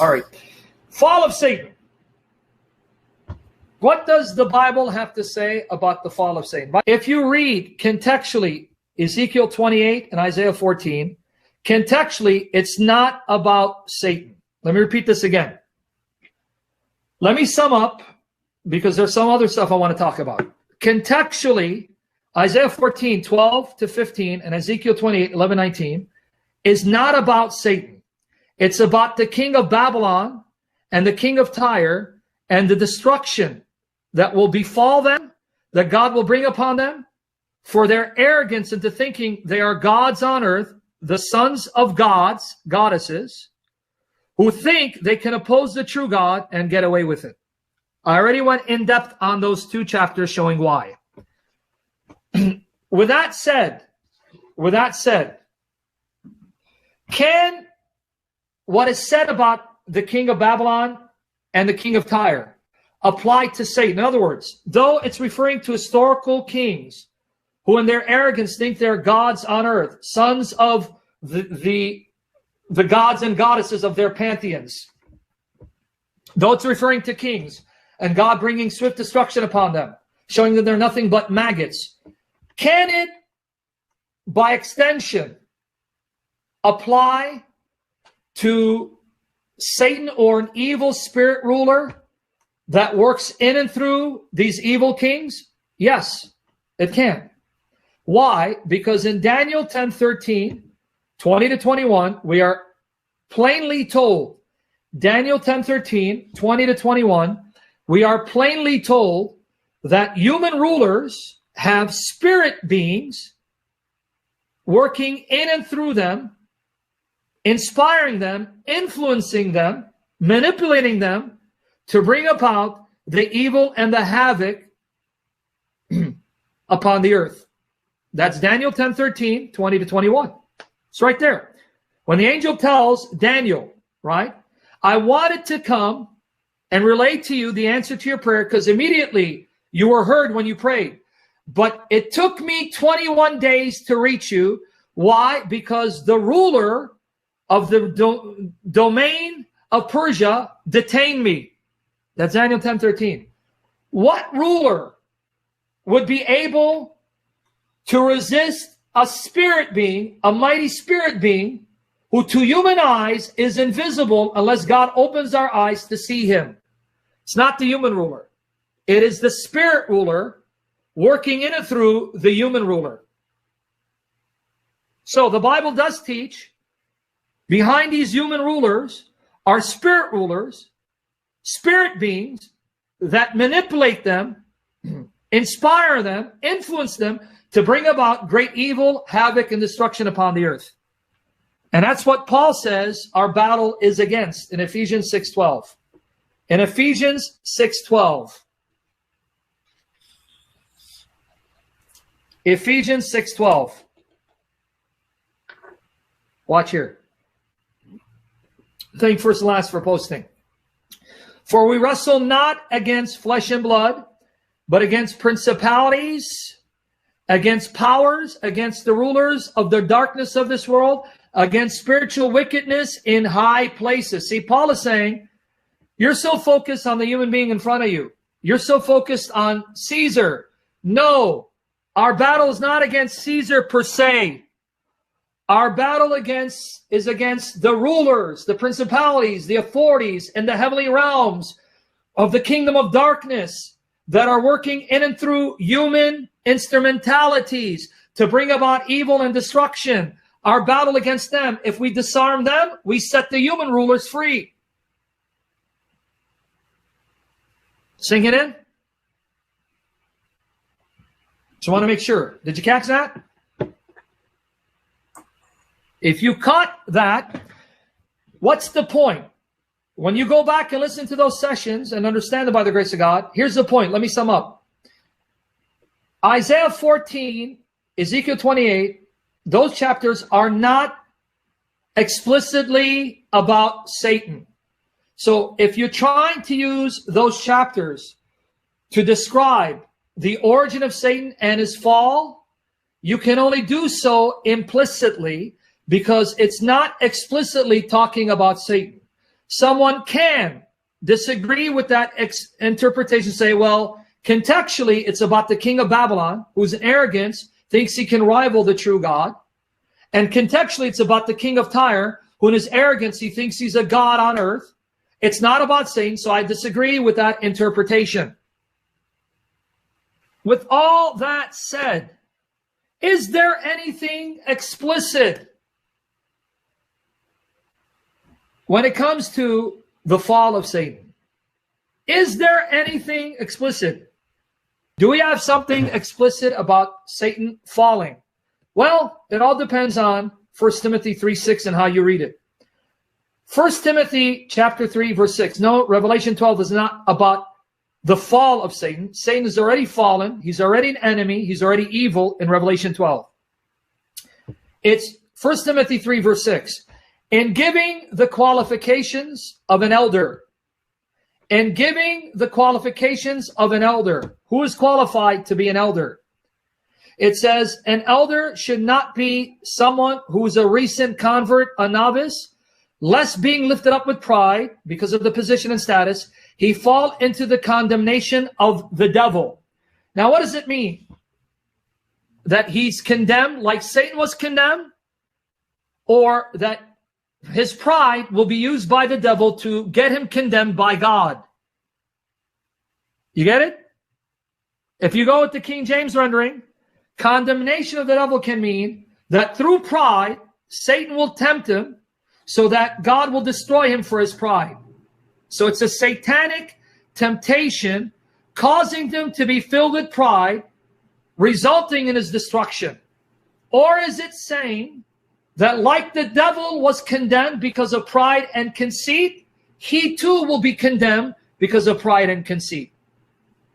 All right. Fall of Satan. What does the Bible have to say about the fall of Satan? If you read contextually Ezekiel 28 and Isaiah 14, contextually, it's not about Satan. Let me repeat this again. Let me sum up, because there's some other stuff I want to talk about. Contextually, Isaiah 14, 12 to 15, and Ezekiel 28, 11, 19, is not about Satan. It's about the king of Babylon and the king of Tyre and the destruction that will befall them, that God will bring upon them for their arrogance into thinking they are gods on earth, the sons of gods, goddesses, who think they can oppose the true God and get away with it. I already went in depth on those 2 chapters showing why. With that said, can what is said about the king of Babylon and the king of Tyre apply to Satan? In other words, though it's referring to historical kings who in their arrogance think they're gods on earth, sons of the gods and goddesses of their pantheons, though it's referring to kings and God bringing swift destruction upon them, showing that they're nothing but maggots, can it, by extension, apply to Satan or an evil spirit ruler that works in and through these evil kings? Yes, it can. Why? Because in Daniel 10:13, 20 to 21, we are plainly told, Daniel 10:13, 20 to 21, we are plainly told that human rulers have spirit beings working in and through them, inspiring them, influencing them, manipulating them to bring about the evil and the havoc upon the earth. That's Daniel 10:13, 20 to 21. It's right there. When the angel tells Daniel, right, I wanted to come and relate to you the answer to your prayer because immediately you were heard when you prayed. But it took me 21 days to reach you. Why? Because the ruler of the domain of Persia detained me. That's Daniel 10:13. What ruler would be able to resist a spirit being, a mighty spirit being, who to human eyes is invisible unless God opens our eyes to see him? It's not the human ruler. It is the spirit ruler working in and through the human ruler. So the Bible does teach behind these human rulers are spirit rulers, spirit beings that manipulate them, inspire them, influence them to bring about great evil, havoc, and destruction upon the earth. And that's what Paul says our battle is against in Ephesians 6:12. In Ephesians 6:12. Ephesians 6:12. Watch here. Thank first and last for posting. For we wrestle not against flesh and blood, but against principalities, against powers, against the rulers of the darkness of this world, against spiritual wickedness in high places. See, Paul is saying, you're so focused on the human being in front of you. You're so focused on Caesar. No, our battle is not against Caesar per se. Our battle is against the rulers, the principalities, the authorities in the heavenly realms of the kingdom of darkness that are working in and through human instrumentalities to bring about evil and destruction. Our battle against them, if we disarm them, we set the human rulers free. Sink it in? Just want to make sure. Did you catch that? If you caught that, what's the point? When you go back and listen to those sessions and understand it by the grace of God, here's the point. Let me sum up. Isaiah 14, Ezekiel 28, those chapters are not explicitly about Satan. So if you're trying to use those chapters to describe the origin of Satan and his fall, you can only do so implicitly because it's not explicitly talking about Satan. someone can disagree with that interpretation, say, well, contextually, it's about the king of Babylon, who's in arrogance, thinks he can rival the true God. And contextually, it's about the king of Tyre, who in his arrogance, he thinks he's a god on earth. It's not about Satan, so I disagree with that interpretation. With all that said, is there anything explicit when it comes to the fall of Satan? Is there anything explicit? Do we have something explicit about Satan falling? Well, it all depends on 1 Timothy 3:6 and how you read it. 1 Timothy chapter 3, verse 6. No, Revelation 12 is not about the fall of Satan. Satan is already fallen. He's already an enemy. He's already evil in Revelation 12. It's 1 Timothy 3, verse 6. In giving the qualifications of an elder, in giving the qualifications of an elder, who is qualified to be an elder? It says, an elder should not be someone who is a recent convert, a novice, lest being lifted up with pride because of the position and status, he fall into the condemnation of the devil. Now, what does it mean? That he's condemned like Satan was condemned? Or that his pride will be used by the devil to get him condemned by God? You get it? If you go with the King James rendering, condemnation of the devil can mean that through pride, Satan will tempt him so that God will destroy him for his pride. So it's a satanic temptation causing him to be filled with pride, resulting in his destruction. Or is it saying that like the devil was condemned because of pride and conceit, he too will be condemned because of pride and conceit?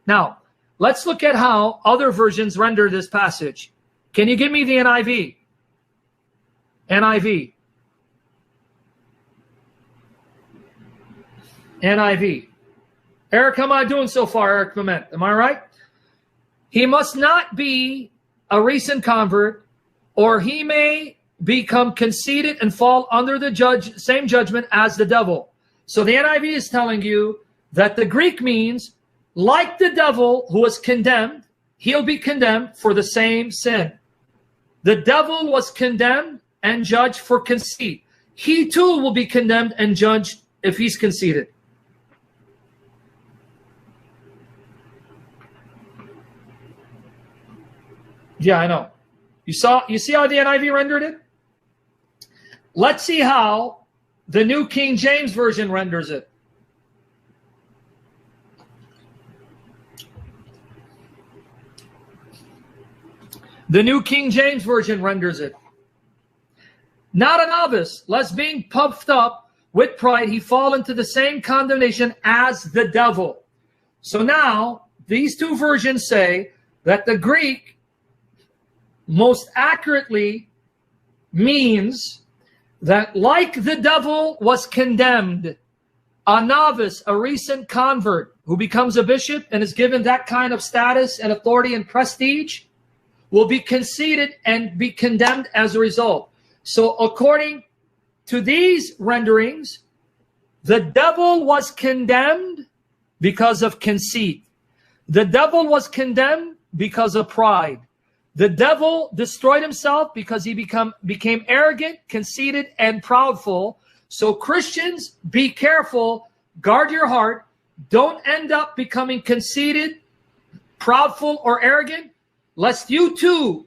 Now, let's look at how other versions render this passage. Can you give me the NIV? NIV. NIV. Eric, how am I doing so far, Eric Clement? Am I right? He must not be a recent convert, or he may become conceited and fall under the same judgment as the devil. So the NIV is telling you that the Greek means, like the devil who was condemned, he'll be condemned for the same sin. The devil was condemned and judged for conceit. He too will be condemned and judged if he's conceited. Yeah, I know. You see how the NIV rendered it? Let's see how the New King James Version renders it. The New King James Version renders it. Not a novice, lest being puffed up with pride, he fall into the same condemnation as the devil. So now, these two versions say that the Greek most accurately means that like the devil was condemned, a novice, a recent convert who becomes a bishop and is given that kind of status and authority and prestige will be conceited and be condemned as a result. So according to these renderings, the devil was condemned because of conceit. The devil was condemned because of pride. The devil destroyed himself because he became arrogant, conceited, and proudful. So Christians, be careful, guard your heart. Don't end up becoming conceited, proudful, or arrogant, lest you too